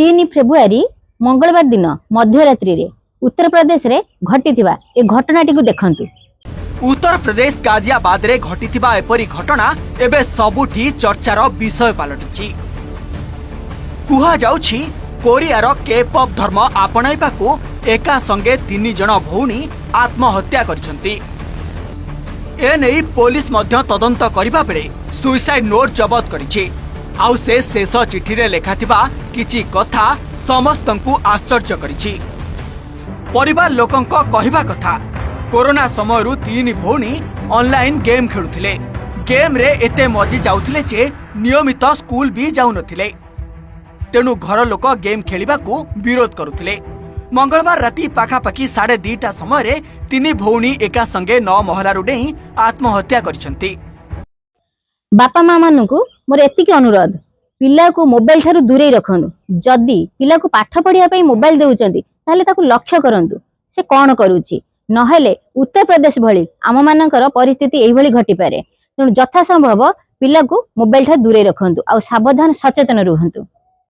3 February मंगलवार दिन मध्यरात्रि रे उत्तर प्रदेश रे घटिथिबा ए घटनाटी को देखंतु। उत्तर प्रदेश गाजियाबाद रे घटिथिबा एपरी घटना एबे सबुठी चर्चार विषय पालटिछि। कुहा जाउछि कोरियार के-पॉप धर्म आपणाइबाकू एका संगे 3 जण भौणी आत्महत्या करिसंती। एने पुलिस मध्य तदंत करिबा बेले सुइसाइड नोट जबत करिछि। आउ से शेष चिठी रे लेखाथिबा किछि कथा समस्तंकु आश्चर्य करिछि। परिवार लोकंक कहिबा कथा कोरोना समयरु 3 भौणी ऑनलाइन गेम खेलुथिले। गेम रे एते मजी जाउथिले जे नियमित स्कूल भी जाउ नथिले। तेणु घर लोक गेम खेलिबाकू विरोध करुथिले। मंगलवार राति पाखापाखि 2:30 समय 3 भौणी एका संगे 9 महलारु डेई आत्महत्या करिसंती। बापा माँ मानू मोर एतिक अनुरोध पिला को मोबाइल ठारू दूरे रखंतु। जदि पिला को पाठ पढ़िया मोबाइल देउचंती ताले ताकू लक्ष्य करंतु से कौन करूची। नहेले उत्तर प्रदेश भली आम मानकर परिस्थिति एही भली घटी पारे। तेणु यथा संभव पिला को मोबाइल ठारू दूरे रखंतु आ सावधान सचेतन रुहंतु।